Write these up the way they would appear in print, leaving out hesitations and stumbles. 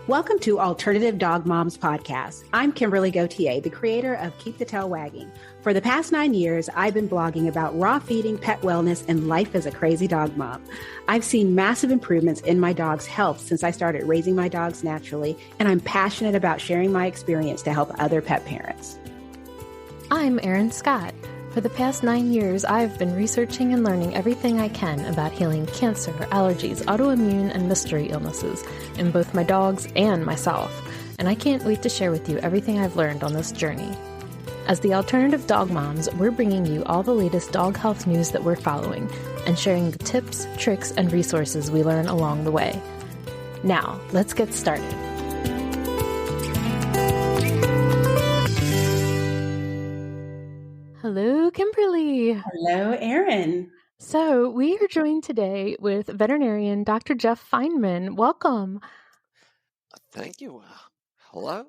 Welcome to Alternative Dog Moms Podcast. I'm Kimberly Gauthier, the creator of Keep the Tail Wagging. For the past 9 years, I've been blogging about raw feeding, pet wellness, and life as a crazy dog mom. I've seen massive improvements in my dog's health since I started raising my dogs naturally, and I'm passionate about sharing my experience to help other pet parents. I'm Erin Scott. For the past 9 years, I've been researching and learning everything I can about healing cancer, allergies, autoimmune, and mystery illnesses in both my dogs and myself, and I can't wait to share with you everything I've learned on this journey. As the Alternative Dog Moms, we're bringing you all the latest dog health news that we're following and sharing the tips, tricks, and resources we learn along the way. Now, let's get started. Hello, Kimberly. Hello, Erin. So we are joined today with veterinarian Dr. Jeff Feinman. Welcome. Thank you. Hello.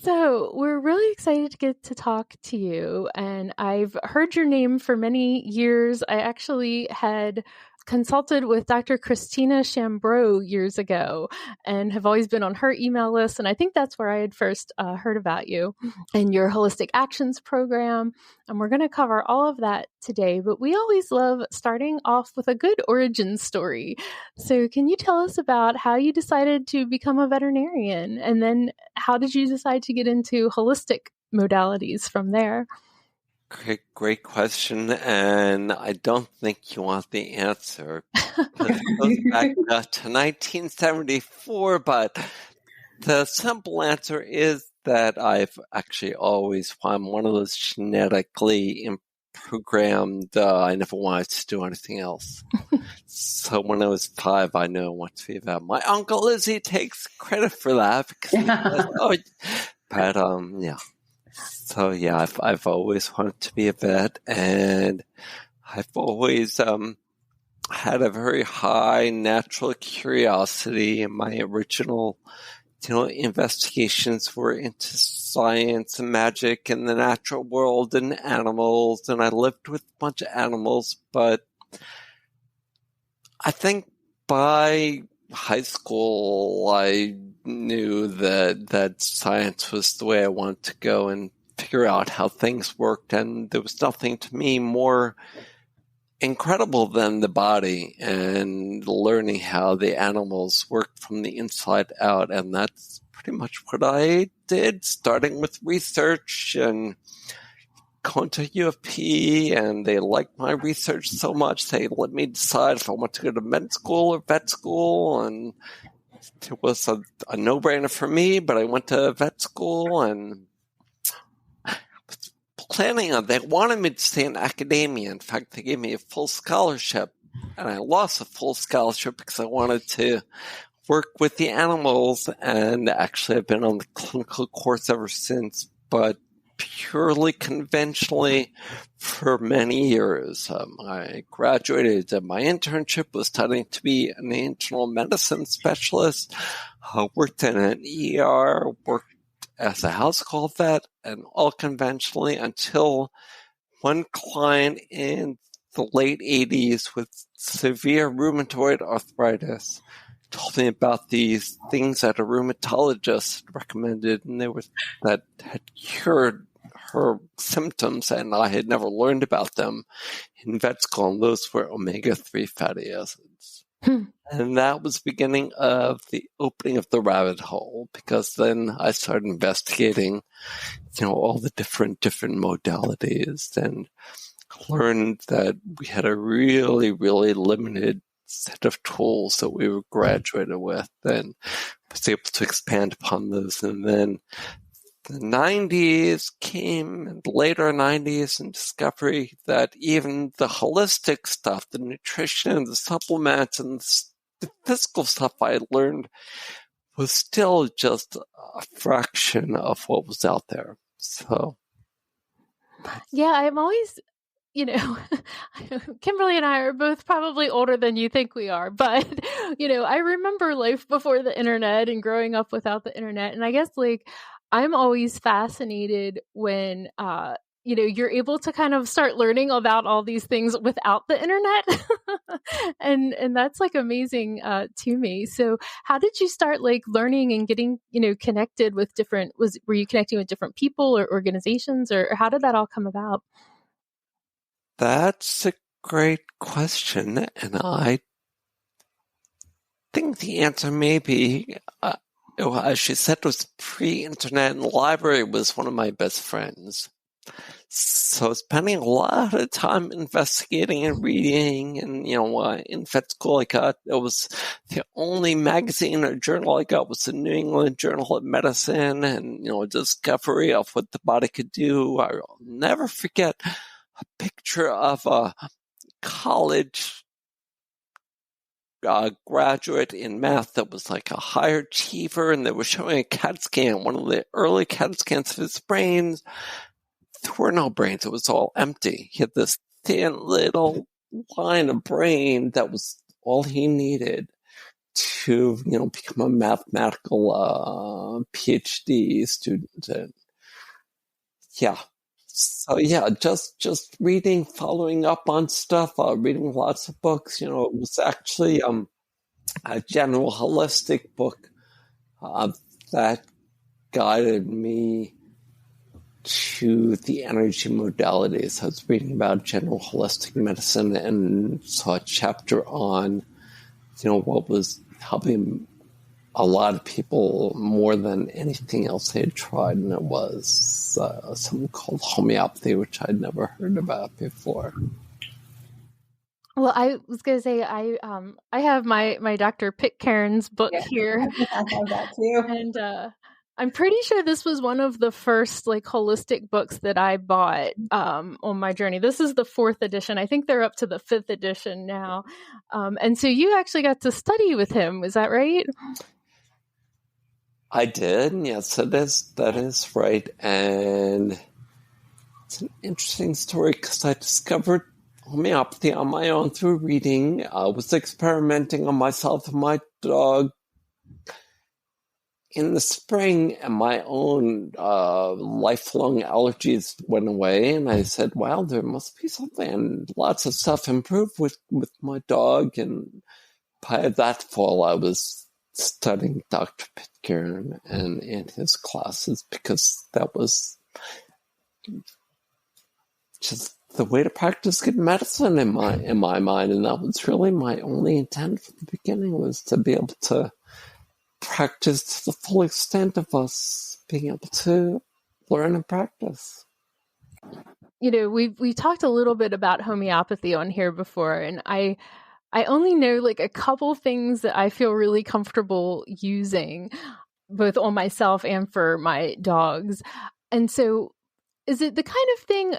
So we're really excited to get to talk to you. And I've heard your name for many years. I actually had consulted with Dr. Christina Chambreau years ago and have always been on her email list. And I think that's where I had first heard about you and your Holistic Actions program. And we're going to cover all of that today. But we always love starting off with a good origin story. So can you tell us about how you decided to become a veterinarian? And then how did you decide to get into holistic modalities from there? Great question, and I don't think you want the answer. It goes back to 1974, but the simple answer is that I've actually always, I'm one of those genetically programmed, I never wanted to do anything else. So when I was 5, I knew I wanted to be a vet. My Uncle Izzy takes credit for that because he says, yeah. So yeah, I've always wanted to be a vet, and I've always had a very high natural curiosity. And my original, investigations were into science and magic and the natural world and animals. And I lived with a bunch of animals, but I think by high school, I knew that science was the way I wanted to go and figure out how things worked. And there was nothing to me more incredible than the body and learning how the animals worked from the inside out. And that's pretty much what I did, starting with research and going to UFP, and they liked my research so much they let me decide if I want to go to med school or vet school, and it was a no-brainer for me, but I went to vet school and was planning on, they wanted me to stay in academia. In fact, they gave me a full scholarship, and I lost a full scholarship because I wanted to work with the animals, and actually I've been on the clinical course ever since, but purely conventionally for many years. I graduated, my internship was studying to be an internal medicine specialist, worked in an ER, worked as a house call vet, and all conventionally until one client in the late 80s with severe rheumatoid arthritis told me about these things that a rheumatologist recommended, and they were that had cured her symptoms, and I had never learned about them in vet school, and those were omega-3 fatty acids. And that was the beginning of the opening of the rabbit hole, because then I started investigating, all the different modalities, and learned that we had a really, really limited set of tools that we were graduated with, and was able to expand upon those. And then the 90s came, and later 90s, and discovery that even the holistic stuff, the nutrition, the supplements, and the physical stuff I learned was still just a fraction of what was out there. So, yeah, I'm always, Kimberly and I are both probably older than you think we are, but, I remember life before the internet and growing up without the internet. And I guess I'm always fascinated when you're able to kind of start learning about all these things without the internet. and that's like amazing to me. So how did you start like learning and getting, connected with were you connecting with different people or organizations, or how did that all come about? That's a great question. And I think the answer may be, as she said, it was pre-internet, and the library was one of my best friends. So spending a lot of time investigating and reading, and in vet school it was the only magazine or journal I got was the New England Journal of Medicine, and a discovery of what the body could do. I'll never forget a picture of a college graduate in math that was like a high achiever, and they were showing a CAT scan, one of the early CAT scans of his brains. There were no brains. It was all empty. He had this thin little line of brain that was all he needed to, become a mathematical PhD student. And so just reading, following up on stuff, reading lots of books. It was actually a general holistic book that guided me to the energy modalities. I was reading about general holistic medicine and saw a chapter on, what was helping a lot of people more than anything else they had tried, and it was something called homeopathy, which I'd never heard about before. Well, I was going to say, I have my Dr. Pitcairn's book here. I have that too. And I'm pretty sure this was one of the first like holistic books that I bought on my journey. This is the 4th edition. I think they're up to the 5th edition now. And so you actually got to study with him. Is that right? I did. Yes, that is right. And it's an interesting story because I discovered homeopathy on my own through reading. I was experimenting on myself and my dog in the spring, and my own lifelong allergies went away, and I said, wow, there must be something. And lots of stuff improved with my dog, and by that fall, I was studying Dr. Pitcairn and his classes, because that was just the way to practice good medicine in my mind. And that was really my only intent from the beginning, was to be able to practice to the full extent of us being able to learn and practice. We talked a little bit about homeopathy on here before, and I only know like a couple things that I feel really comfortable using, both on myself and for my dogs. And so is it the kind of thing,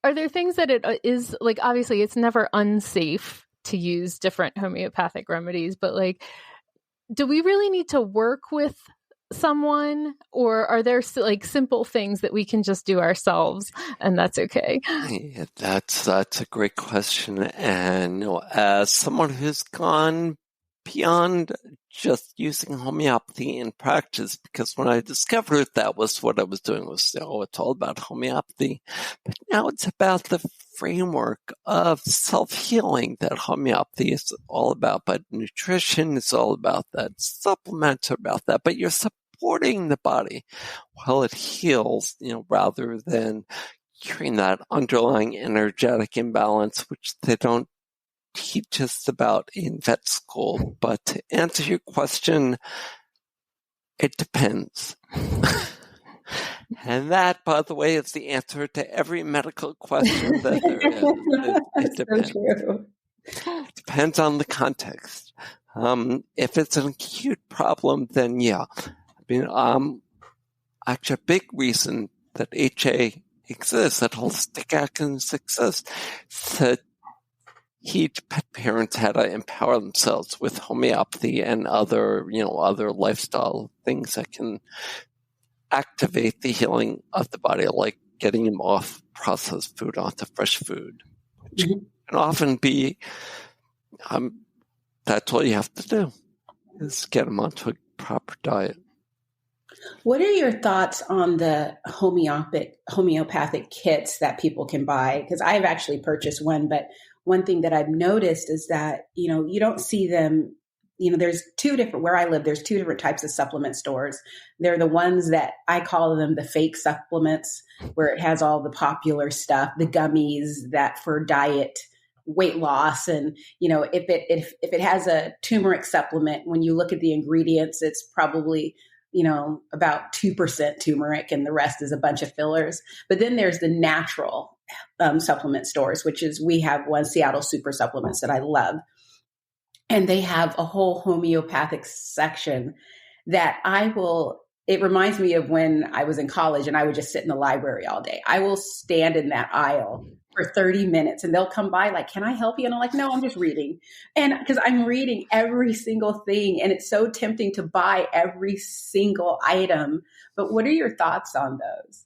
are there things that it is like, obviously it's never unsafe to use different homeopathic remedies, but like, do we really need to work with someone, or are there like simple things that we can just do ourselves and that's okay? Yeah, that's a great question. And as someone who's gone beyond just using homeopathy in practice, because when I discovered it, that was what I was doing, was it's all about homeopathy. But now it's about the framework of self-healing that homeopathy is all about. But nutrition is all about that. Supplements are about that. But you're supporting the body while it heals, rather than curing that underlying energetic imbalance, which they don't teach us about in vet school. But to answer your question, it depends. And that, by the way, is the answer to every medical question that there is. It depends. So true. It depends on the context. If it's an acute problem, then yeah. Actually, a big reason that HA exists, that holistic actions exist, that pet parents had to empower themselves with homeopathy and other lifestyle things that can activate the healing of the body, like getting them off processed food onto fresh food, which can often be, that's all you have to do, is get them onto a proper diet. What are your thoughts on the homeopathic kits that people can buy? Because I've actually purchased one, but one thing that I've noticed is that, you don't see them. There's where I live, there's two different types of supplement stores. They're the ones that I call them the fake supplements, where it has all the popular stuff, the gummies that for diet weight loss. And, if it has a turmeric supplement, when you look at the ingredients, it's probably about 2% turmeric and the rest is a bunch of fillers. But then there's the natural supplement stores, we have one, Seattle Super Supplements, that I love. And they have a whole homeopathic section that it reminds me of when I was in college and I would just sit in the library all day. I will stand in that aisle for 30 minutes and they'll come by like, can I help you? And I'm like, no, I'm just reading. And because I'm reading every single thing and it's so tempting to buy every single item. But what are your thoughts on those?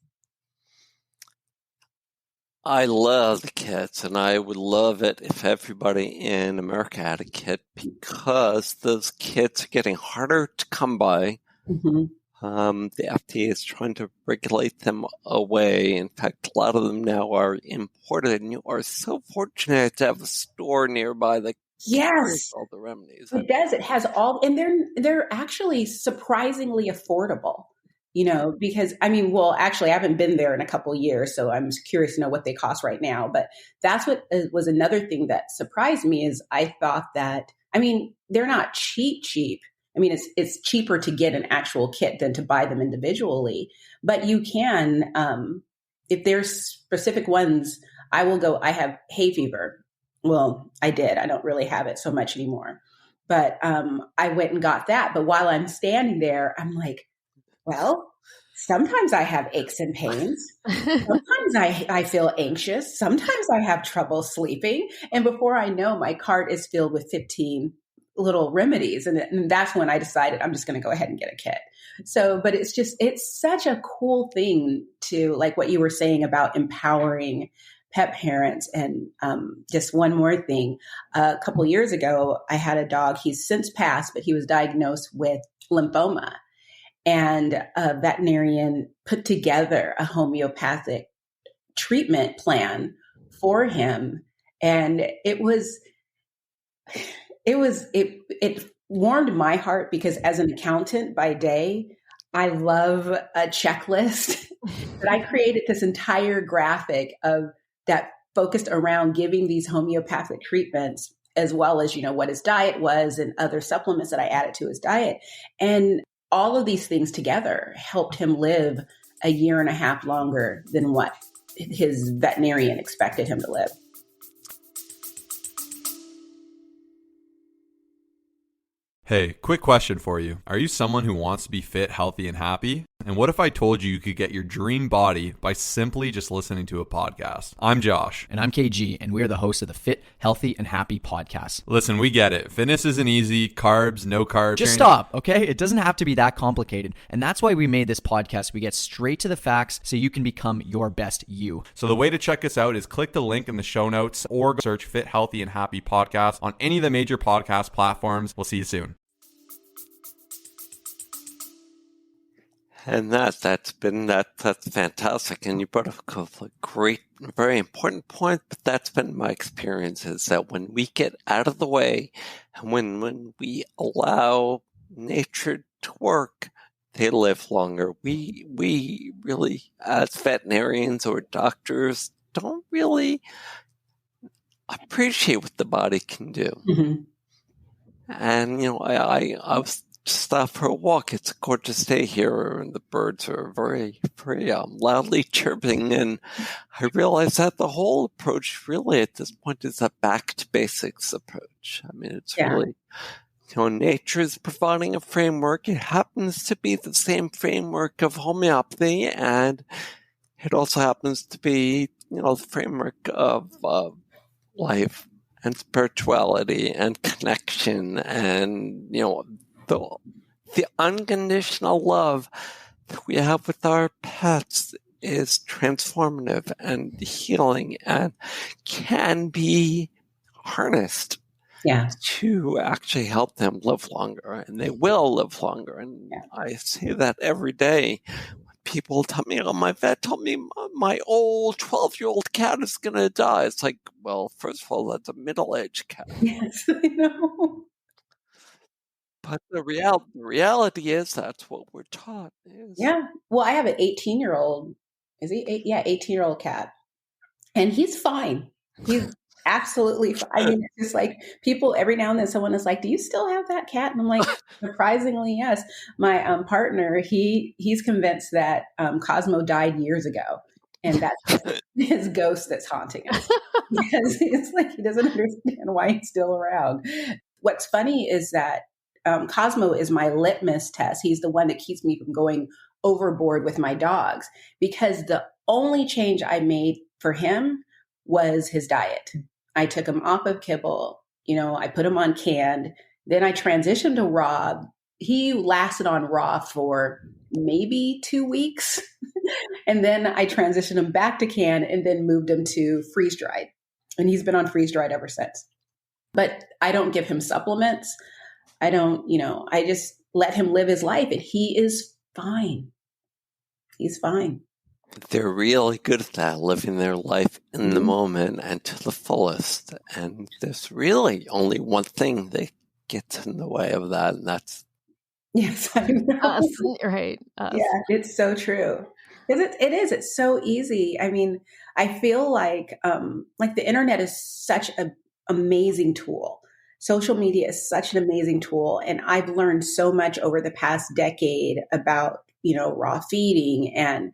I love the kits, and I would love it if everybody in America had a kit, because those kits are getting harder to come by. Mm-hmm. The FDA is trying to regulate them away. In fact, a lot of them now are imported, and you are so fortunate to have a store nearby that carries all the remedies. It does. It has all, and they're actually surprisingly affordable. Because actually I haven't been there in a couple of years, so I'm curious to know what they cost right now. But that's what was another thing that surprised me is I thought that, they're not cheap. It's cheaper to get an actual kit than to buy them individually. But you can, if there's specific ones, I have hay fever. Well, I did. I don't really have it so much anymore. But I went and got that. But while I'm standing there, I'm like, well, sometimes I have aches and pains. Sometimes I feel anxious. Sometimes I have trouble sleeping. And before I know, my cart is filled with 15 little remedies. And that's when I decided I'm just going to go ahead and get a kit. So, but it's such a cool thing to, like what you were saying about empowering pet parents. And just one more thing, a couple of years ago, I had a dog. He's since passed, but he was diagnosed with lymphoma. And a veterinarian put together a homeopathic treatment plan for him. And it warmed my heart, because as an accountant by day, I love a checklist. But I created this entire graphic that focused around giving these homeopathic treatments, as well as, what his diet was and other supplements that I added to his diet. And all of these things together helped him live a year and a half longer than what his veterinarian expected him to live. Hey, quick question for you. Are you someone who wants to be fit, healthy, and happy? And what if I told you could get your dream body by simply just listening to a podcast? I'm Josh. And I'm KG, and we're the hosts of the Fit, Healthy, and Happy podcast. Listen, we get it. Fitness isn't easy. Carbs, no carbs. Just stop, okay? It doesn't have to be that complicated. And that's why we made this podcast. We get straight to the facts so you can become your best you. So the way to check us out is click the link in the show notes or search Fit, Healthy, and Happy podcast on any of the major podcast platforms. We'll see you soon. And that's fantastic. And you brought up a great, very important point, but that's been my experience, is that when we get out of the way and when we allow nature to work, they live longer. We really, as veterinarians or doctors, don't really appreciate what the body can do. Mm-hmm. And, I was just out for a walk. It's a gorgeous day here, and the birds are very, very loudly chirping. And I realized that the whole approach really at this point is a back to basics approach. It's really, nature is providing a framework. It happens to be the same framework of homeopathy, and it also happens to be, the framework of life and spirituality and connection and, the unconditional love that we have with our pets is transformative and healing and can be harnessed. Yeah. to actually help them live longer, and they will live longer. And I say that every day. People tell me, oh, my vet told me my old 12-year-old cat is going to die. It's like, well, first of all, that's a middle-aged cat. Yes, I know. But the reality is that's what we're taught. Yeah. Well, I have an 18-year-old. Is he 8? Yeah, 18-year-old cat. And he's fine. He's absolutely fine. I mean, it's just like people, every now and then someone is like, do you still have that cat? And I'm like, surprisingly, yes. My partner, he's convinced that Cosmo died years ago. And that's just his ghost that's haunting us. Because it's like he doesn't understand why he's still around. What's funny is that Cosmo is my litmus test. He's the one that keeps me from going overboard with my dogs, because the only change I made for him was his diet. I took him off of kibble. I put him on canned. Then I transitioned to raw. He lasted on raw for maybe 2 weeks. And then I transitioned him back to canned and then moved him to freeze dried. And he's been on freeze dried ever since. But I don't give him supplements. I don't, I just let him live his life, and he is fine. He's fine. They're really good at that, living their life in the moment and to the fullest. And there's really only one thing that gets in the way of that, and that's yes, I know. Us, right? Us. Yeah, it's so true. Because it is. It's so easy. I mean, I feel like the internet is such an amazing tool. Social media is such an amazing tool, and I've learned so much over the past decade about raw feeding and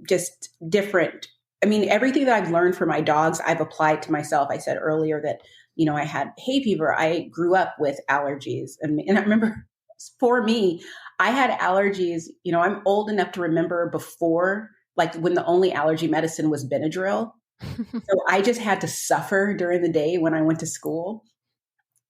just different. I mean, everything that I've learned for my dogs, I've applied to myself. I said earlier that I had hay fever. I grew up with allergies, and I remember for me, I had allergies. I'm old enough to remember before, like when the only allergy medicine was Benadryl. So I just had to suffer during the day when I went to school.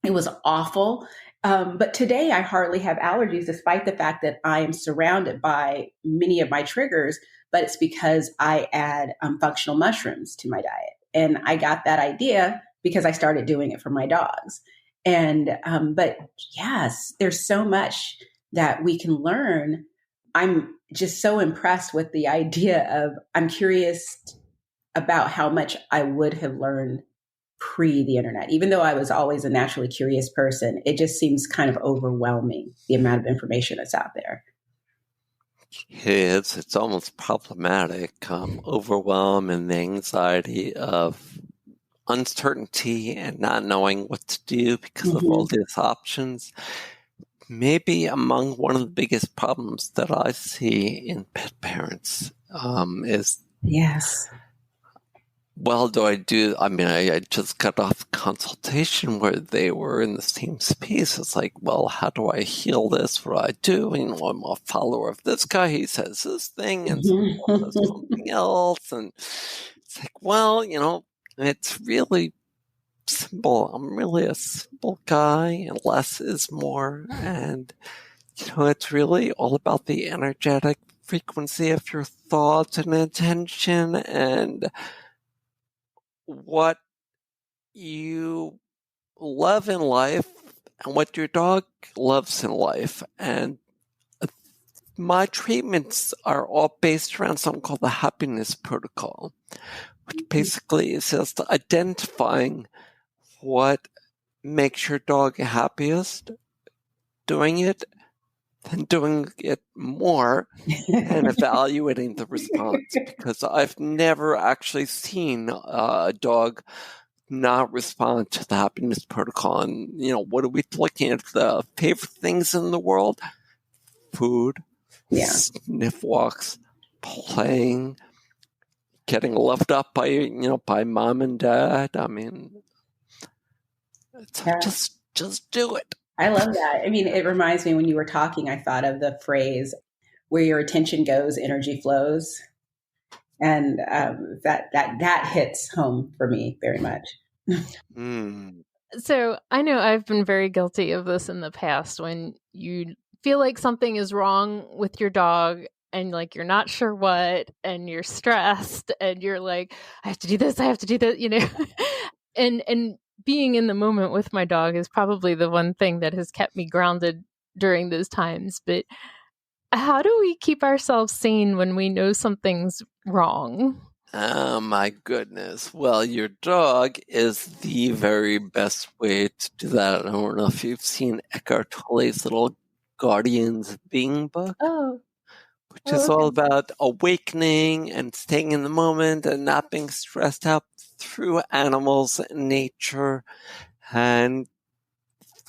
It was awful. But today I hardly have allergies, despite the fact that I am surrounded by many of my triggers, but it's because I add functional mushrooms to my diet. And I got that idea because I started doing it for my dogs. And, but yes, there's so much that we can learn. I'm just so impressed with the idea of, I'm curious about how much I would have learned pre the internet. Even though I was always a naturally curious person, it just seems kind of overwhelming, the amount of information that's out there. It's almost problematic. Overwhelm and the anxiety of uncertainty and not knowing what to do because of all these options. Maybe among one of the biggest problems that I see in pet parents is yes. Well, I just got off consultation where they were in the same space. It's like, well, how do I heal this? What do I do? I'm a follower of this guy. He says this thing and someone else says something else. And it's like, well, it's really simple. I'm really a simple guy, and less is more. And, it's really all about the energetic frequency of your thoughts and intention and what you love in life and what your dog loves in life. And my treatments are all based around something called the happiness protocol, which basically is just identifying what makes your dog happiest, doing it, then doing it more, and evaluating the response. Because I've never actually seen a dog not respond to the happiness protocol. And, what are we looking at? The favorite things in the world? Food, sniff walks, playing, getting loved up by mom and dad. I mean, just do it. I love that. I mean, it reminds me, when you were talking, I thought of the phrase, where your attention goes, energy flows. And that hits home for me very much. So I know I've been very guilty of this in the past, when you feel like something is wrong with your dog and like you're not sure what, and you're stressed and you're like, I have to do this, I have to do that, and being in the moment with my dog is probably the one thing that has kept me grounded during those times. But how do we keep ourselves sane when we know something's wrong? Oh my goodness. Well, your dog is the very best way to do that. I don't know if you've seen Eckhart Tolle's little Guardians Being book, which is all about awakening and staying in the moment and not being stressed out through animals and nature. And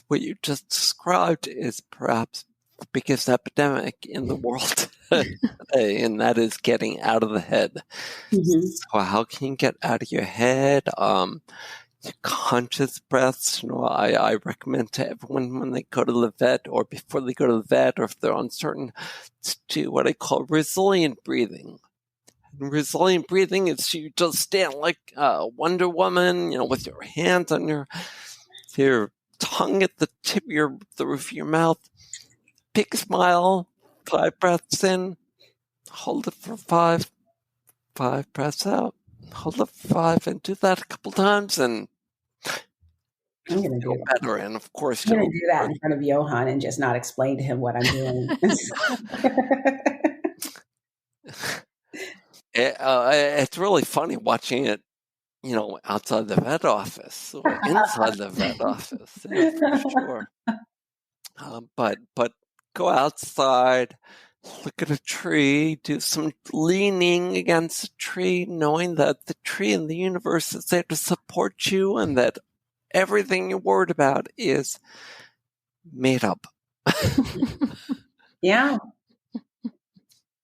what you just described is perhaps the biggest epidemic in the world today, and that is getting out of the head. Mm-hmm. So how can you get out of your head? Conscious breaths. I recommend to everyone when they go to the vet or before they go to the vet or if they're uncertain to do what I call resilient breathing. And resilient breathing is you just stand like Wonder Woman, with your hands on your tongue at the tip of the roof of your mouth. Big smile, 5 breaths in, hold it for 5 breaths out, hold it for 5, and do that a couple times, and I'm going to do that. better. And of course, I'm going to do that in front of Johan and just not explain to him what I'm doing. It's really funny watching it, outside the vet office or inside the vet office, for sure. But go outside, look at a tree, do some leaning against a tree, knowing that the tree and the universe is there to support you and that everything you're worried about is made up. Yeah.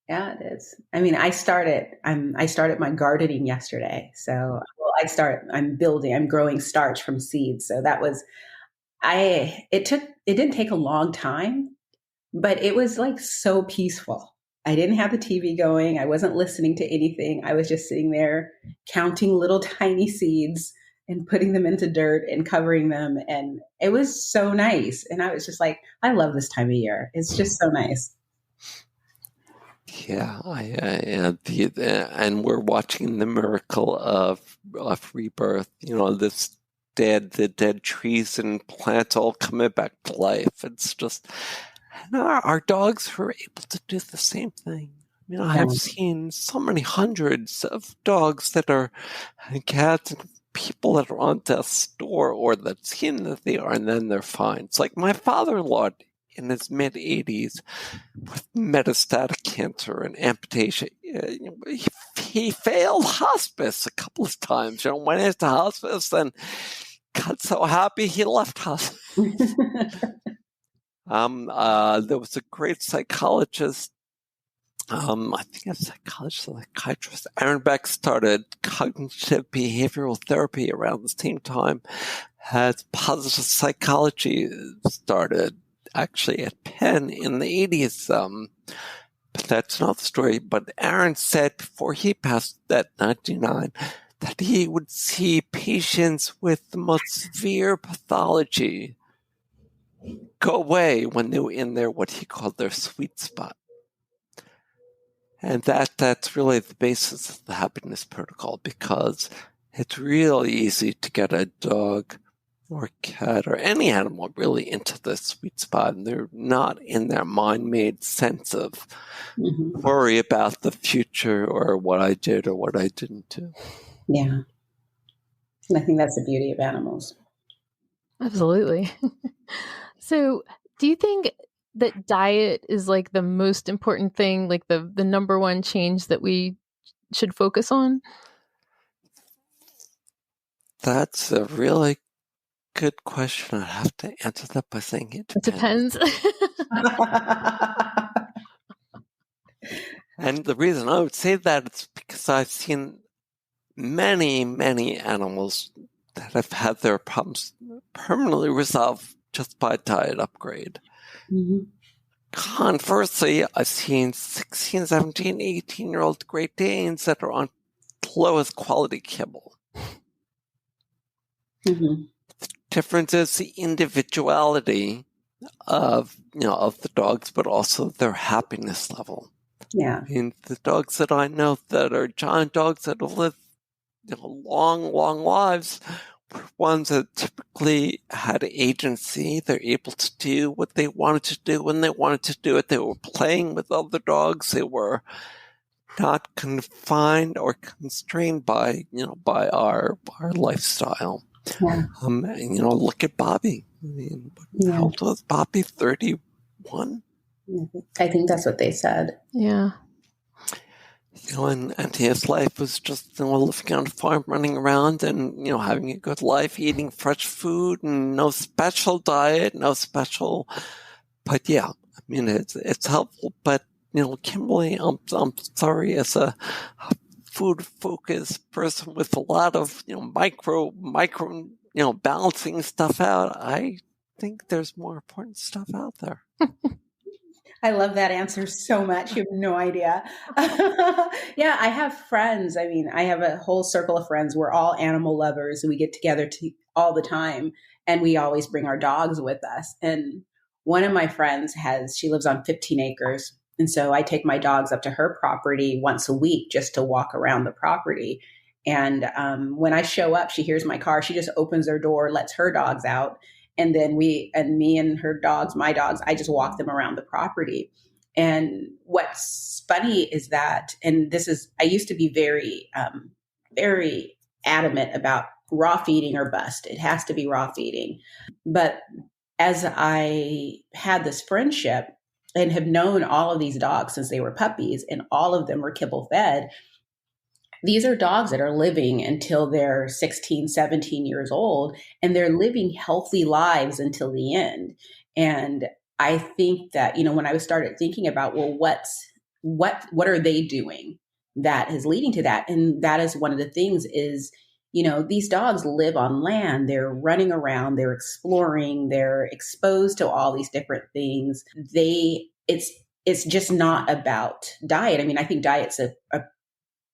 Yeah, it is. I mean, I started my gardening yesterday. So I'm growing starch from seeds. So that was, it didn't take a long time, but it was like so peaceful. I didn't have the TV going. I wasn't listening to anything. I was just sitting there counting little tiny seeds and putting them into dirt and covering them. And it was so nice. And I was just like, I love this time of year. It's just so nice. Yeah, and we're watching the miracle of rebirth. The dead trees and plants all coming back to life. It's just, our dogs were able to do the same thing. I mean, I have seen so many hundreds of dogs and cats and people that are on death's door or that seem that they are, and then they're fine. It's like my father-in-law in his mid-80s with metastatic cancer and amputation. He failed hospice a couple of times. Went into hospice and got so happy he left hospice. There was a great psychologist, I think a psychiatrist, Erin Beck, started cognitive behavioral therapy around the same time as positive psychology started actually at Penn in the 80s. But that's not the story. But Erin said before he passed at 99 that he would see patients with the most severe pathology go away when they were in what he called their sweet spot. And that's really the basis of the happiness protocol, because it's really easy to get a dog or cat or any animal really into the sweet spot, and they're not in their mind-made sense of worry about the future or what I did or what I didn't do. Yeah. And I think that's the beauty of animals. Absolutely. So do you think that diet is like the most important thing, like the number one change that we should focus on? That's a really good question. I have to answer that by saying it depends. And the reason I would say that is because I've seen many, many animals that have had their problems permanently resolved just by diet upgrade. Conversely, I've seen 16, 17, 18-year-old Great Danes that are on lowest quality kibble. The difference is the individuality of the dogs, but also their happiness level. Yeah. I mean, the dogs that I know that are giant dogs that have lived long, long lives ones that typically had agency. They're able to do what they wanted to do when they wanted to do it. They were playing with other dogs. They were not confined or constrained by, by our lifestyle. Yeah. Look at Bobby. I mean, how old was Bobby? 31? I think that's what they said. Yeah. And his life was just living on a farm, running around, and having a good life, eating fresh food, and no special diet, no special. But yeah, I mean it's helpful. But Kimberly, I'm sorry, as a food focused person with a lot of micro balancing stuff out, I think there's more important stuff out there. I love that answer so much. You have no idea. Yeah, I have friends. I mean, I have a whole circle of friends. We're all animal lovers. We get together all the time, and we always bring our dogs with us. And one of my friends she lives on 15 acres. And so I take my dogs up to her property once a week just to walk around the property. And when I show up, she hears my car. She just opens her door, lets her dogs out. And then me and her dogs, my dogs, I just walk them around the property. And what's funny is that, and I used to be very, very adamant about raw feeding or bust. It has to be raw feeding. But as I had this friendship and have known all of these dogs since they were puppies, and all of them were kibble fed, these are dogs that are living until they're 16, 17 years old, and they're living healthy lives until the end. And I think that, when I started thinking about, well, what are they doing that is leading to that? And that is one of the things is, these dogs live on land. They're running around, they're exploring, they're exposed to all these different things. It's just not about diet. I mean, I think diet's a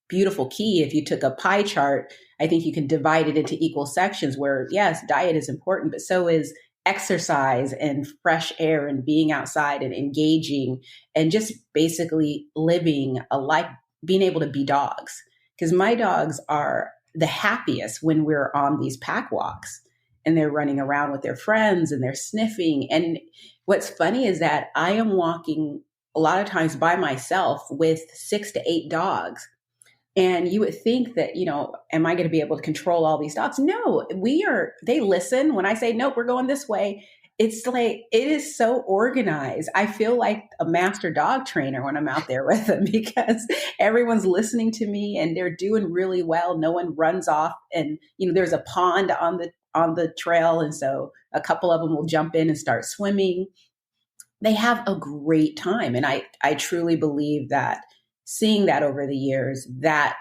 beautiful key. If you took a pie chart, I think you can divide it into equal sections where, yes, diet is important, but so is exercise and fresh air and being outside and engaging and just basically living a life, being able to be dogs. Because my dogs are the happiest when we're on these pack walks and they're running around with their friends and they're sniffing. And what's funny is that I am walking a lot of times by myself with 6 to 8 dogs. And you would think that, am I going to be able to control all these dogs? No, they listen. When I say, nope, we're going this way, it's like, it is so organized. I feel like a master dog trainer when I'm out there with them because everyone's listening to me and they're doing really well. No one runs off, and, there's a pond on the trail. And so a couple of them will jump in and start swimming. They have a great time. And I truly believe that seeing that over the years, that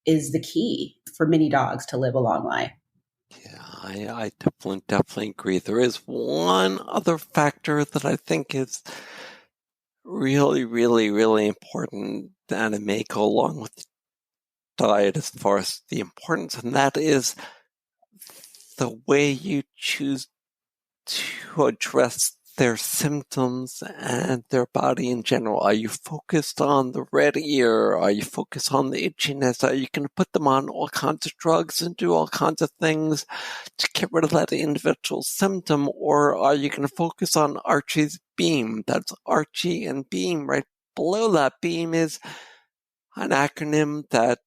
is the key for many dogs to live a long life. Yeah, I definitely agree. There is one other factor that I think is really, really, really important, and it may go along with diet as far as the importance, and that is the way you choose to address their symptoms and their body in general. Are you focused on the red ear? Are you focused on the itchiness? Are you going to put them on all kinds of drugs and do all kinds of things to get rid of that individual symptom? Or are you going to focus on Archie's beam? That's Archie and beam. Right below that beam is an acronym that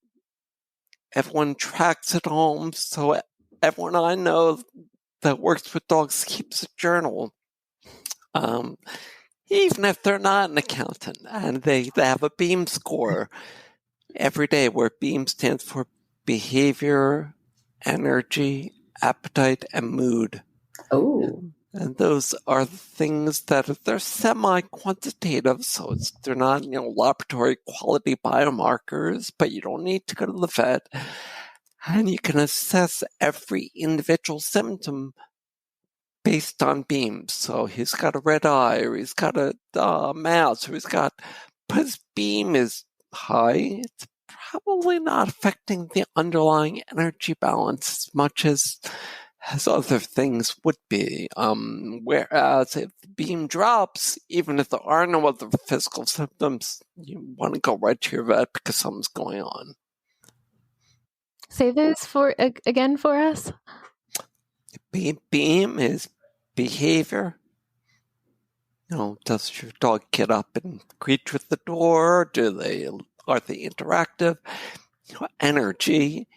everyone tracks at home. So everyone I know that works with dogs keeps a journal. Even if they're not an accountant, and they have a BEAM score every day, where BEAM stands for behavior, energy, appetite, and mood. Oh. And those are the things that they're semi-quantitative, so they're not, laboratory quality biomarkers, but you don't need to go to the vet. And you can assess every individual symptom based on beams. So he's got a red eye, or he's got a mouse, or but his beam is high. It's probably not affecting the underlying energy balance as much as other things would be. Whereas if the beam drops, even if there are no other physical symptoms, you want to go right to your vet because something's going on. Say this again for us. Beam is behavior. Does your dog get up and greet with the door? Are they interactive? Energy,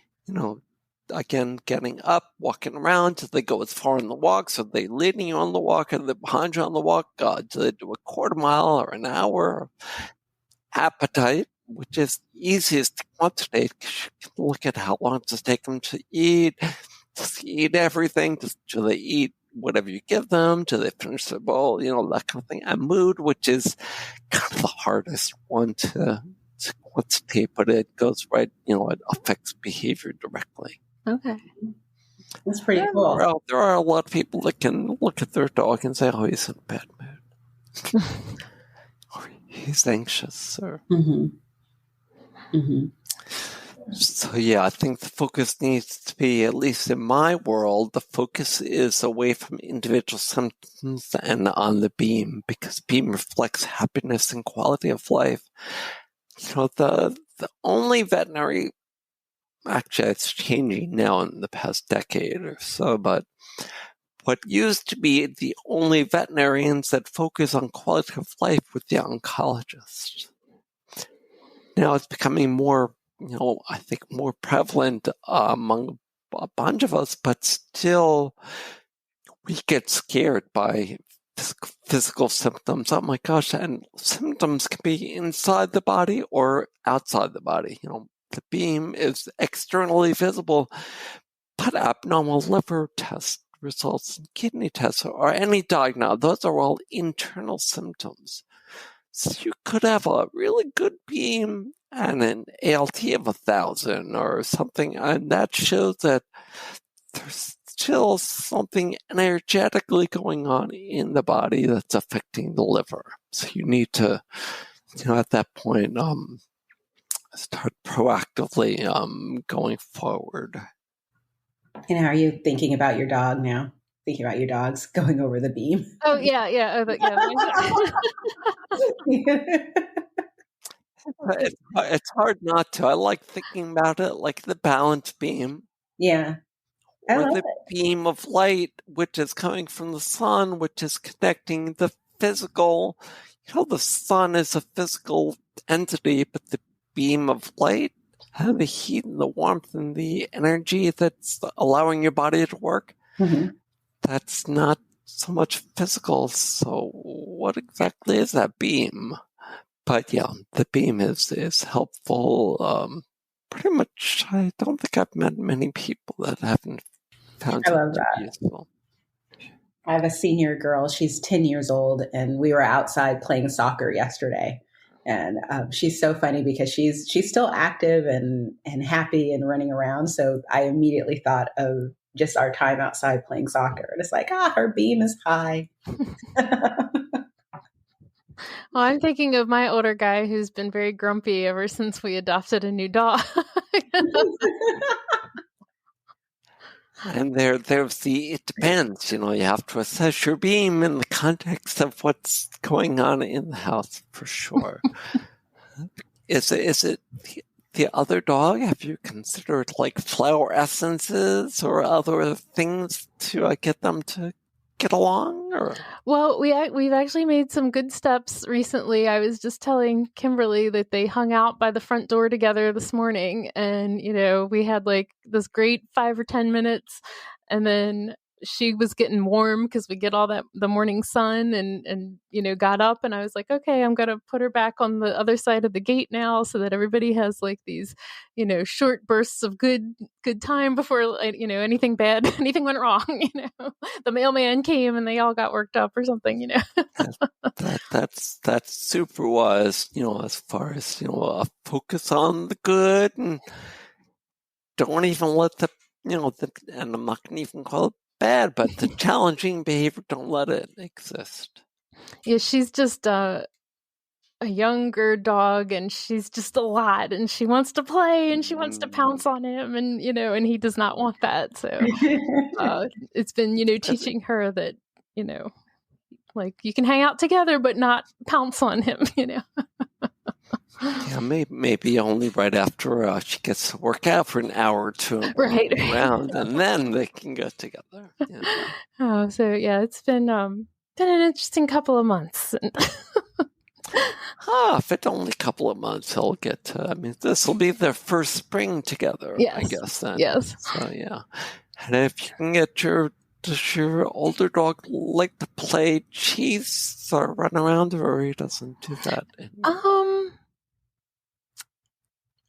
again, getting up, walking around. Do they go as far on the walk? So they leading you on the walk, and they behind you on the walk? Do they do a quarter mile or an hour? Appetite, which is easiest to quantitate, because you can look at how long does it take them to eat. Does they eat everything? Do they eat whatever you give them? Do they finish their bowl? That kind of thing. And mood, which is kind of the hardest one to quantitate, but it goes right, it affects behavior directly. Okay. That's pretty cool. There are a lot of people that can look at their dog and say, oh, he's in a bad mood. Or he's anxious. Or... Mm-hmm. Mm-hmm. So, yeah, I think the focus needs to be, at least in my world, the focus is away from individual symptoms and on the beam, because beam reflects happiness and quality of life. The only veterinary, actually it's changing now in the past decade or so, but what used to be the only veterinarians that focus on quality of life were the oncologists. Now it's becoming more, I think more prevalent among a bunch of us, but still we get scared by physical symptoms. Oh my gosh, and symptoms can be inside the body or outside the body. The beam is externally visible, but abnormal liver test results and kidney tests or any diagnosis, those are all internal symptoms. So you could have a really good beam and an ALT of 1,000 or something, and that shows that there's still something energetically going on in the body that's affecting the liver. So you need to, at that point, start proactively going forward. And how are you thinking about your dog now? Thinking about your dogs going over the beam? Oh, yeah. It's hard not to. I like thinking about it like the balance beam. Yeah. Or the beam of light, which is coming from the sun, which is connecting the physical. The sun is a physical entity, but the beam of light, the heat and the warmth and the energy that's allowing your body to work, that's not so much physical. So what exactly is that beam? But yeah, the beam is helpful. Pretty much, I don't think I've met many people that haven't found it to be useful. I have a senior girl. She's 10 years old, and we were outside playing soccer yesterday. And she's so funny because she's still active and happy and running around. So I immediately thought of just our time outside playing soccer. And it's like, her beam is high. Well, I'm thinking of my older guy who's been very grumpy ever since we adopted a new dog. And it depends. You have to assess your beam in the context of what's going on in the house, for sure. Is it the other dog? Have you considered like flower essences or other things to get them to get along? Or? Well, we've actually made some good steps recently. I was just telling Kimberly that they hung out by the front door together this morning, and we had like this great 5 or 10 minutes, and then she was getting warm because we get all the morning sun, and got up, and I was like, okay, I'm gonna put her back on the other side of the gate now, so that everybody has like these short bursts of good time before anything went wrong. The mailman came and they all got worked up or something. That's super wise. As far as focus on the good, and don't even let and I'm not gonna even call it bad, but the challenging behavior, don't let it exist. Yeah, she's just a younger dog, and she's just a lot, and she wants to play, and she wants to pounce on him, and and he does not want that. So it's been teaching her that like you can hang out together, but not pounce on him. Yeah, maybe only right after she gets to work out for an hour or two and Right. around, and then they can go together. Yeah. Oh, so yeah, it's been an interesting couple of months. If it's only a couple of months, he'll get to, I mean, this will be their first spring together, Yes. I guess, then. Yes. So, yeah. And if you can get does your older dog like to play cheese or run around, or he doesn't do that?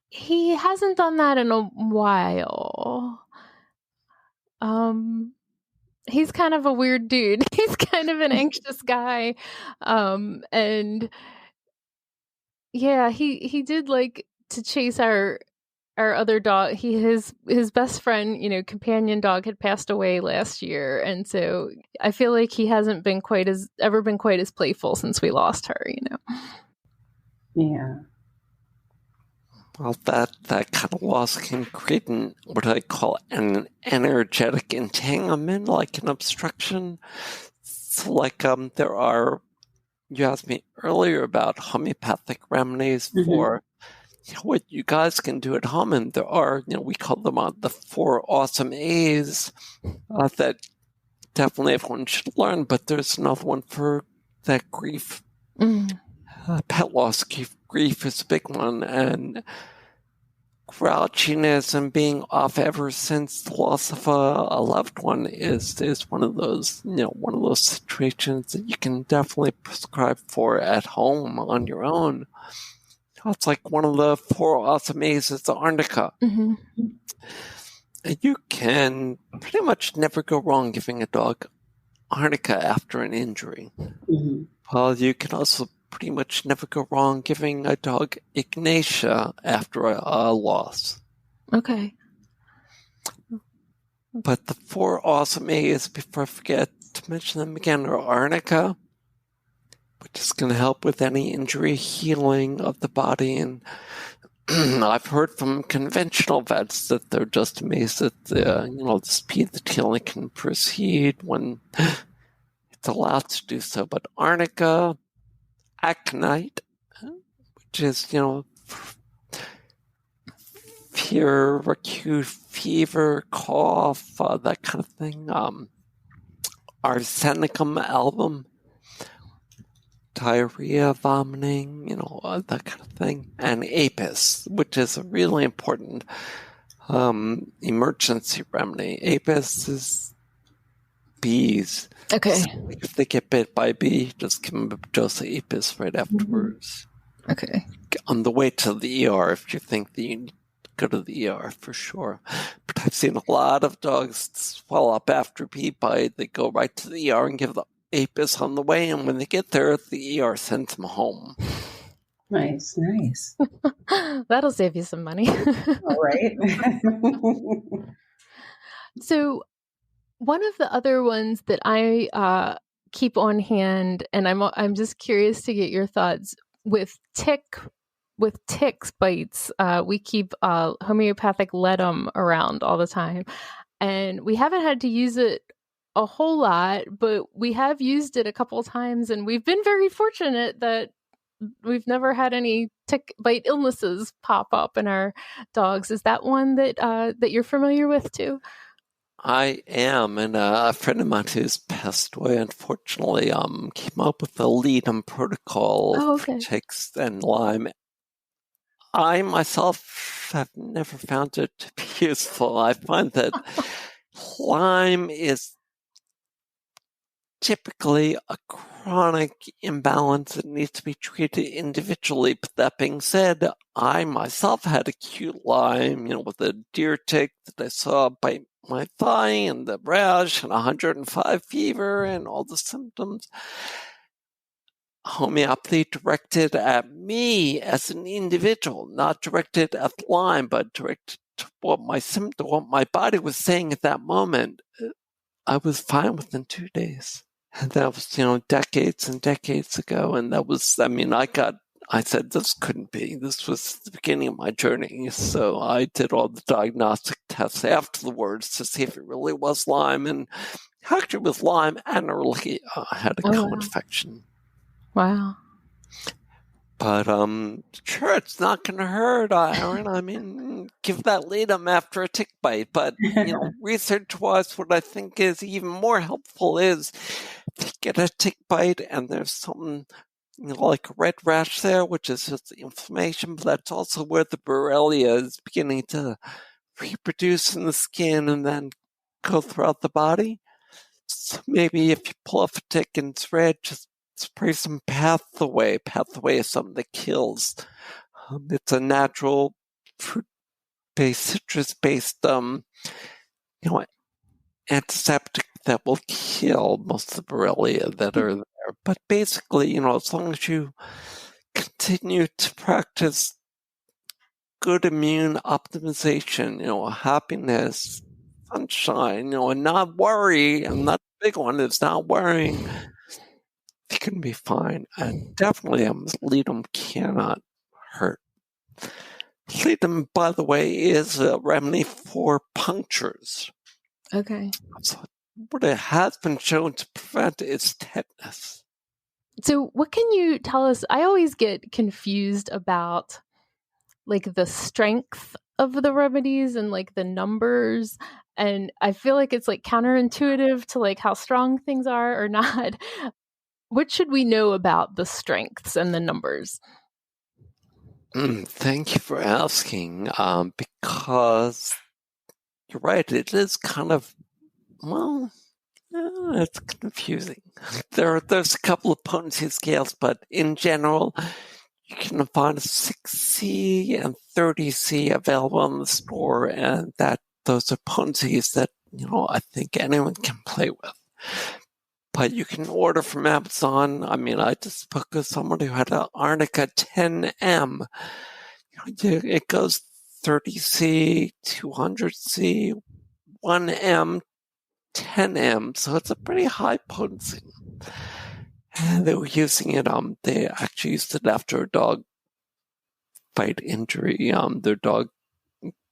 He hasn't done that in a while. He's kind of a weird dude. He's kind of an anxious guy. And yeah, he did like to chase our other dog. His best friend, companion dog had passed away last year, and so I feel like he hasn't been quite as playful since we lost her. Yeah. Well, that kind of loss can create what I call an energetic entanglement, like an obstruction. So, like, there are. You asked me earlier about homeopathic remedies for what you guys can do at home, and there are, we call them the 4 awesome A's that definitely everyone should learn. But there's another one for that grief, pet loss. Grief is a big one, and grouchiness and being off ever since the loss of a loved one is one of those situations that you can definitely prescribe for at home on your own. It's like one of the 4 awesome A's is the arnica. Mm-hmm. And you can pretty much never go wrong giving a dog arnica after an injury. Mm-hmm. Well, you can also pretty much never go wrong giving a dog Ignatia after a loss. Okay. But the 4 awesome A's, before I forget to mention them again, are arnica, which is going to help with any injury healing of the body. And I've heard from conventional vets that they're just amazed at the speed that healing can proceed when it's allowed to do so. But arnica, aconite, which is, pure acute fever, cough, that kind of thing. Arsenicum album, diarrhea, vomiting, that kind of thing. And apis, which is a really important emergency remedy. Apis is bees. Okay. So if they get bit by a bee, just give them a dose of apis right afterwards. Okay. On the way to the ER, if you think that you need to go to the ER, for sure. But I've seen a lot of dogs swell up after bee bite. They go right to the ER and give the apis on the way, and when they get there, the ER sends them home. Nice. That'll save you some money. All right. So one of the other ones that I keep on hand, and I'm just curious to get your thoughts with ticks bites. We keep homeopathic Ledum around all the time, and we haven't had to use it a whole lot, but we have used it a couple of times, and we've been very fortunate that we've never had any tick bite illnesses pop up in our dogs. Is that one that you're familiar with too? I am, and a friend of mine who's passed away, unfortunately, came up with the Ledum protocol for ticks and Lyme. I myself have never found it to be useful. I find that Lyme is typically a chronic imbalance that needs to be treated individually. But that being said, I myself had acute Lyme, with a deer tick that I saw bite my thigh and the rash and 105 fever and all the symptoms. Homeopathy directed at me as an individual, not directed at Lyme, but directed to what my body was saying at that moment. I was fine within 2 days. And that was, decades and decades ago. And that was, I said, this couldn't be. This was the beginning of my journey. So I did all the diagnostic tests afterwards to see if it really was Lyme. And actually it was Lyme and I really had a co-infection. Wow. But sure, it's not going to hurt, Erin. I mean, give that Ledum after a tick bite. But research-wise, what I think is even more helpful is if you get a tick bite and there's something like a red rash there, which is just inflammation, but that's also where the Borrelia is beginning to reproduce in the skin and then go throughout the body. So maybe if you pull off a tick and it's red, just spray some Pathway. Pathway is something that kills. It's a natural fruit-based, citrus-based, antiseptic that will kill most of the Borrelia that are there. But basically, as long as you continue to practice good immune optimization, happiness, sunshine, and not worry, and not the big one is not worrying, you can be fine. And definitely, Ledum cannot hurt. Ledum, by the way, is a remedy for punctures. Okay. So what it has been shown to prevent is tetanus. So what can you tell us? I always get confused about like the strength of the remedies and like the numbers. And I feel like it's like counterintuitive to like how strong things are or not. What should we know about the strengths and the numbers? Thank you for asking, because you're right, it is kind of, it's confusing. There's a couple of potency scales, but in general, you can find 6C and 30C available in the store, and those are potencies that, I think anyone can play with. But you can order from Amazon. I mean, I just spoke with someone who had an Arnica 10M. It goes 30C, 200C, 1M, 10M, so it's a pretty high potency. And they were using it, they actually used it after a dog bite injury. Their dog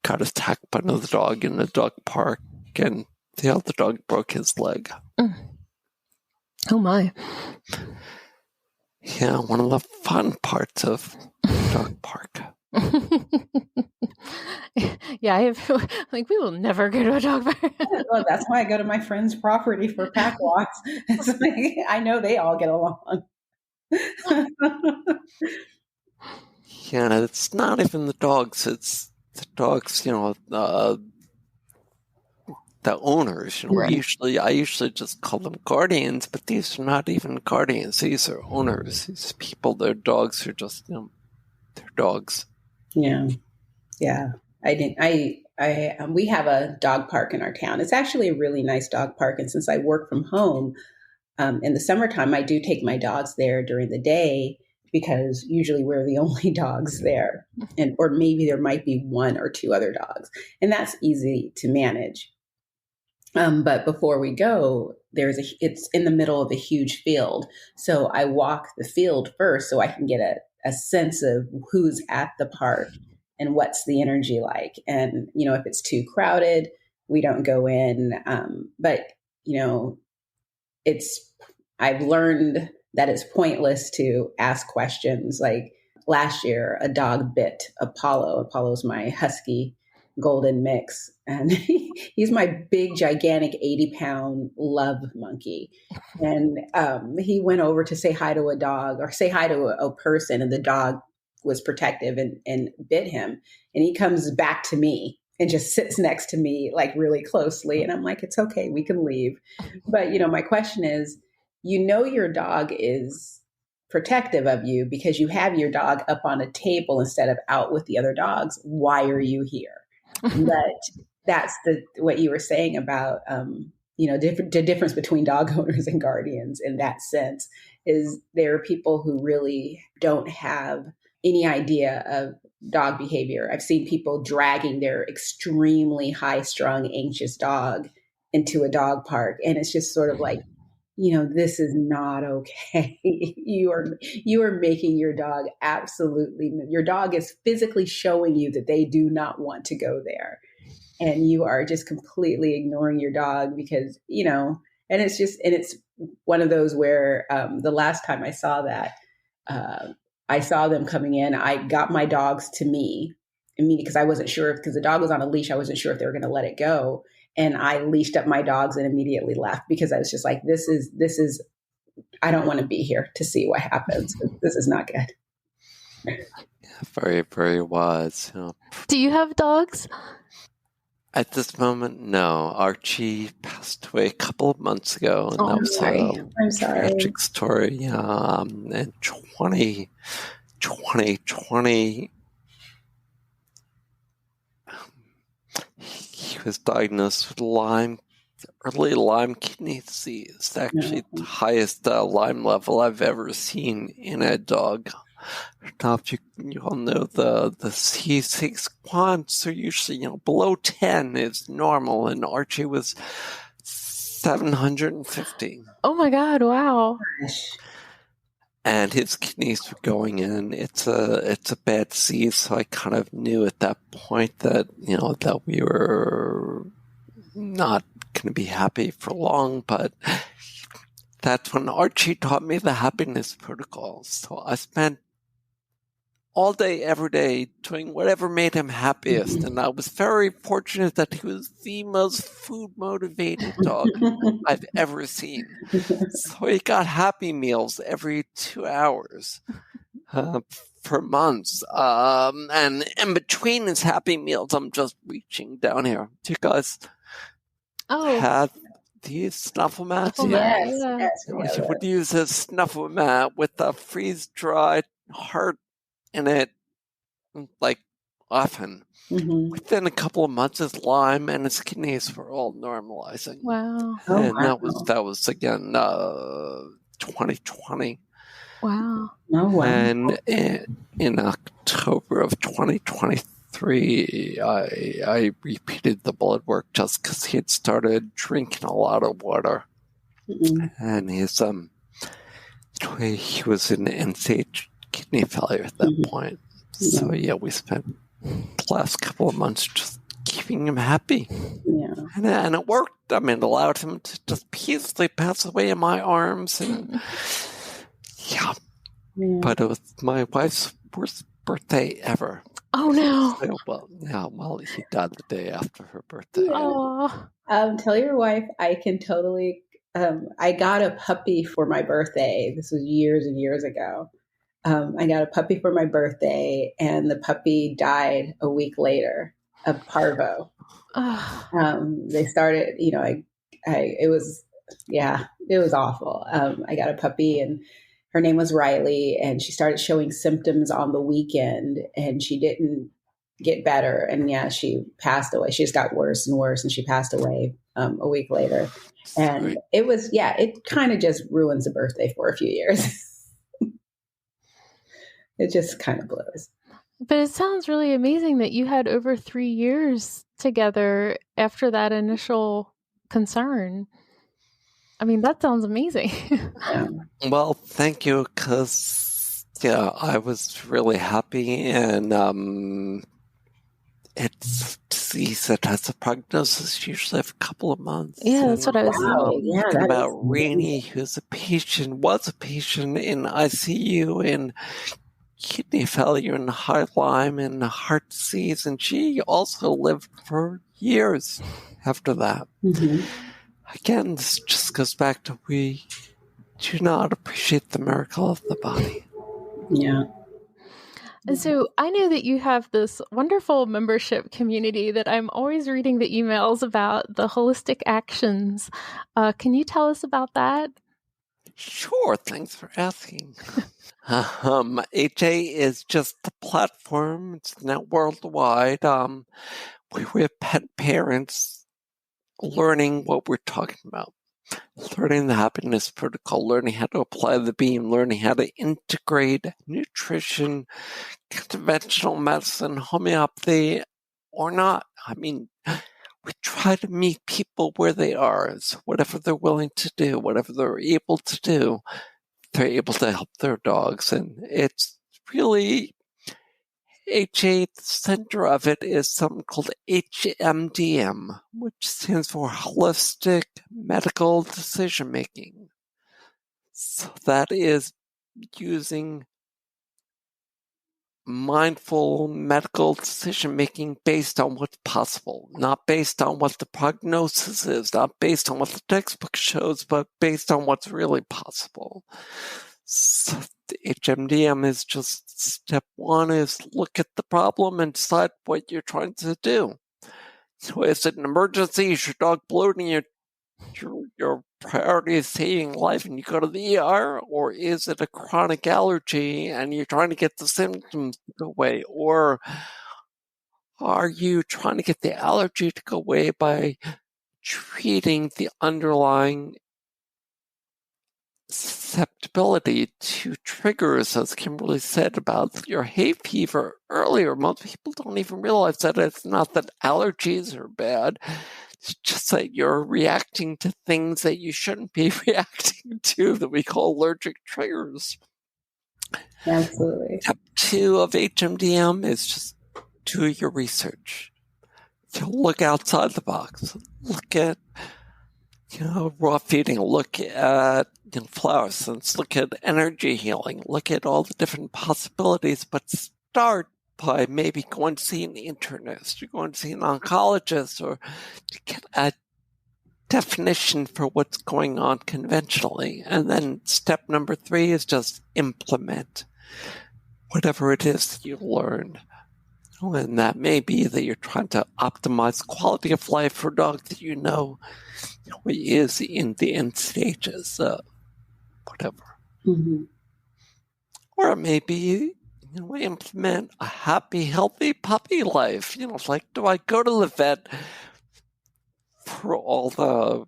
got attacked by another dog in a dog park, and the other dog broke his leg. Oh my. Yeah, one of the fun parts of dog park. Yeah, I have like we will never go to a dog park. Well, that's why I go to my friend's property for pack walks. It's like, I know they all get along. Yeah, it's not even the dogs. It's the dogs, the owners. Right. I usually just call them guardians, but these are not even guardians. These are owners. These people, their dogs are just, they're dogs. Yeah. Yeah. We have a dog park in our town. It's actually a really nice dog park. And since I work from home, in the summertime, I do take my dogs there during the day because usually we're the only dogs there. Or maybe there might be one or two other dogs. And that's easy to manage. But before we go, it's in the middle of a huge field. So I walk the field first so I can get a sense of who's at the park and what's the energy like. And, if it's too crowded, we don't go in. But, I've learned that it's pointless to ask questions. Like last year, a dog bit Apollo. Apollo's my husky golden mix. And he's my big, gigantic 80-pound love monkey. And he went over to say hi to a dog or say hi to a person, and the dog was protective and bit him. And he comes back to me and just sits next to me like really closely. And I'm like, it's okay, we can leave. But, my question is, your dog is protective of you because you have your dog up on a table instead of out with the other dogs. Why are you here? But that's what you were saying about, the difference between dog owners and guardians in that sense is there are people who really don't have any idea of dog behavior. I've seen people dragging their extremely high-strung, anxious dog into a dog park. And it's just sort of like, this is not okay. You are making your dog your dog is physically showing you that they do not want to go there. And you are just completely ignoring your dog because, and it's one of those where the last time I saw that, I saw them coming in. I got my dogs to me immediately because I wasn't sure because the dog was on a leash. I wasn't sure if they were going to let it go. And I leashed up my dogs and immediately left because I was just like, this is, I don't want to be here to see what happens. This is not good. Very, very wise. Do you have dogs? At this moment, no. Archie passed away a couple of months ago, and that was I'm sorry. tragic story. In 2020, he was diagnosed with early Lyme kidney disease. Actually, the highest Lyme level I've ever seen in a dog. Now, if you all know the C6 quants are usually below 10 is normal, and Archie was 750. Oh my God! Wow. And his kidneys were going in. It's a bad disease, so I kind of knew at that point that that we were not going to be happy for long. But that's when Archie taught me the happiness protocol. So I spent all day, every day, doing whatever made him happiest. And I was very fortunate that he was the most food-motivated dog I've ever seen. So he got Happy Meals every 2 hours for months. And in between his Happy Meals, I'm just reaching down here. Do you guys have these snuffle mats? Yes. He would use a snuffle mat with a freeze-dried heart in it, like often. Within a couple of months, his Lyme and his kidneys were all normalizing. Wow! And that was again 2020. Wow! Oh wow! And in October of 2023, I repeated the blood work just because he had started drinking a lot of water, and he was in end-stage kidney failure at that point. So we spent the last couple of months just keeping him happy. Yeah. And it worked. I mean, it allowed him to just peacefully pass away in my arms. And but it was my wife's worst birthday ever. Oh no! Well, he died the day after her birthday. Oh. Tell your wife I can totally. I got a puppy for my birthday. This was years and years ago. I got a puppy for my birthday, and the puppy died a week later of parvo. They started, it was awful. I got a puppy, and her name was Riley, and she started showing symptoms on the weekend, and she didn't get better. And she passed away. She just got worse and worse, and she passed away a week later. And it was, it kind of just ruins the birthday for a few years. It just kind of blows. But it sounds really amazing that you had over 3 years together after that initial concern. I mean, that sounds amazing. Well, thank you, because, I was really happy, and it's a disease that has a prognosis usually of a couple of months. Yeah, that's what I was saying. Thinking about Rainey, was a patient in ICU in kidney failure and high Lyme and heart disease, and she also lived for years after that. Again, this just goes back to we do not appreciate the miracle of the body. Yeah. And so I know that you have this wonderful membership community that I'm always reading the emails about, the Holistic Actions. Can you tell us about that? Sure, thanks for asking. HA is just the platform. It's not worldwide. We're pet parents learning what we're talking about. Learning the happiness protocol, learning how to apply the beam, learning how to integrate nutrition, conventional medicine, homeopathy, or not. I mean, we try to meet people where they are. So whatever they're willing to do, whatever they're able to do, they're able to help their dogs. And it's really, HA, the center of it is something called HMDM, which stands for Holistic Medical Decision Making. So that is using mindful medical decision-making based on what's possible, not based on what the prognosis is, not based on what the textbook shows, but based on what's really possible. So the HMDM is just step one is look at the problem and decide what you're trying to do. So is it an emergency? Is your dog bloating? Your priority is saving life and you go to the ER? Or is it a chronic allergy and you're trying to get the symptoms to go away? Or are you trying to get the allergy to go away by treating the underlying susceptibility to triggers, as Kimberly said about your hay fever earlier? Most people don't even realize that it's not that allergies are bad. It's just that you're reacting to things that you shouldn't be reacting to that we call allergic triggers. Absolutely. Step 2 of HMDM is just do your research. So look outside the box. Look at raw feeding, look at fluorescence, look at energy healing, look at all the different possibilities, but start by maybe going to see an internist, or going to see an oncologist, or to get a definition for what's going on conventionally. And then step number 3 is just implement whatever it is that you learned. And that may be that you're trying to optimize quality of life for a dog that you know is in the end stages, whatever. Mm-hmm. Or maybe implement a happy, healthy puppy life. Like, do I go to the vet for all the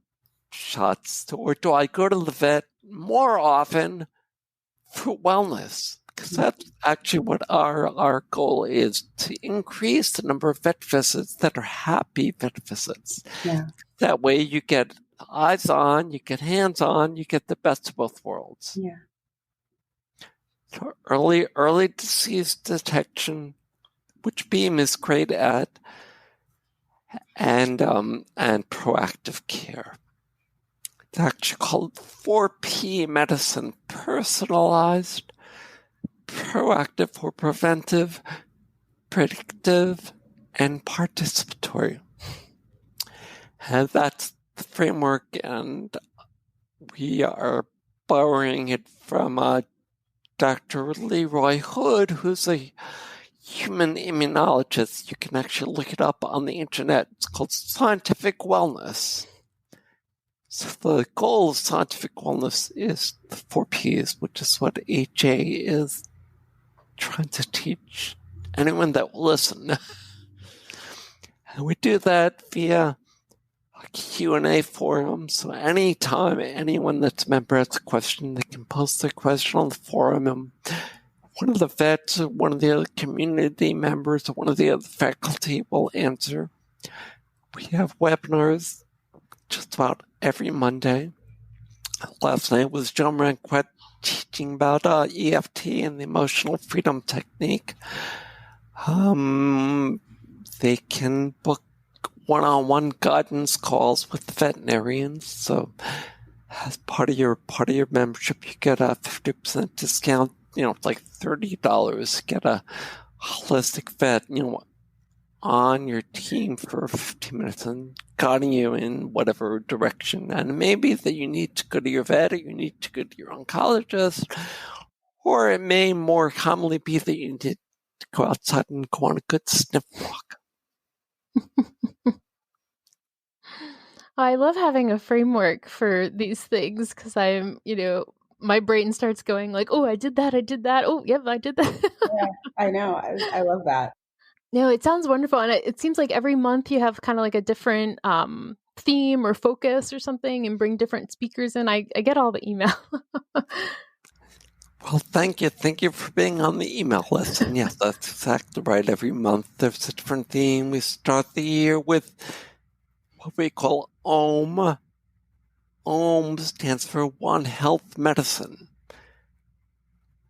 shots, or do I go to the vet more often for wellness? Because that's actually what our goal is, to increase the number of vet visits that are happy vet visits. Yeah. That way you get eyes on, you get hands on, you get the best of both worlds. Yeah. So early disease detection, which Beam is great at, and proactive care. It's actually called 4P medicine: personalized, proactive or preventive, predictive, and participatory. And that's the framework, and we are borrowing it from Dr. Leroy Hood, who's a human immunologist. You can actually look it up on the internet. It's called Scientific Wellness. So the goal of scientific wellness is the 4 Ps, which is what HA is trying to teach anyone that will listen. And we do that via a Q&A forum. So anytime anyone that's a member has a question, they can post their question on the forum, and one of the vets, or one of the other community members, or one of the other faculty will answer. We have webinars just about every Monday. Last night was John Ranquet teaching about EFT and the emotional freedom technique. They can book one-on-one guidance calls with the veterinarians. So as part of your membership, you get a 50% discount. Like $30. Get a holistic vet, on your team for 15 minutes and guiding you in whatever direction. And it may be that you need to go to your vet, or you need to go to your oncologist, or it may more commonly be that you need to go outside and go on a good sniff walk. I love having a framework for these things, because I'm, my brain starts going like, oh, I did that. Oh, yep, I did that. Yeah, I know. I love that. No, it sounds wonderful. And it seems like every month you have kind of like a different theme or focus or something, and bring different speakers in. I get all the email. Well, thank you. Thank you for being on the email list. And yes, that's exactly right. Every month there's a different theme. We start the year with what we call OM. OM stands for One Health Medicine.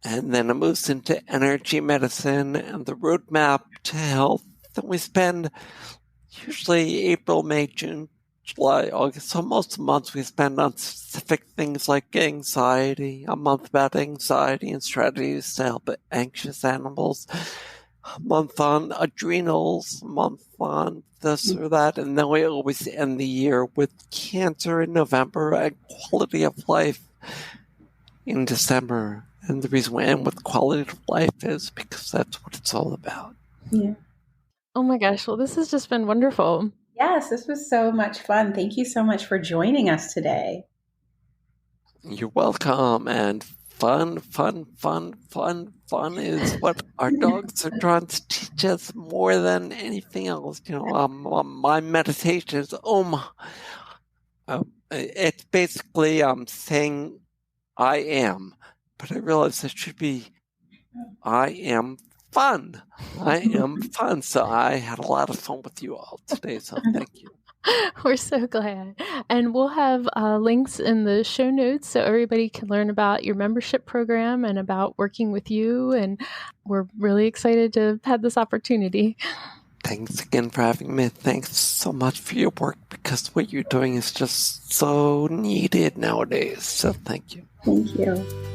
And then it moves into energy medicine and the roadmap to health. Then we spend usually April, May, June July, August. So most of the months we spend on specific things like anxiety, a month about anxiety and strategies to help anxious animals, a month on adrenals, a month on this or that, and then we always end the year with cancer in November and quality of life in December. And the reason we end with quality of life is because that's what it's all about. Yeah. Oh my gosh. Well, this has just been wonderful. Yes, this was so much fun. Thank you so much for joining us today. You're welcome. And fun is what our dogs are trying to teach us more than anything else. My meditation is it's basically saying I am, but I realize it should be I am fun. I am fun. So I had a lot of fun with you all today. So thank you. We're so glad. And we'll have links in the show notes so everybody can learn about your membership program and about working with you. And we're really excited to have had this opportunity. Thanks again for having me. Thanks so much for your work, because what you're doing is just so needed nowadays. So thank you. Thank you.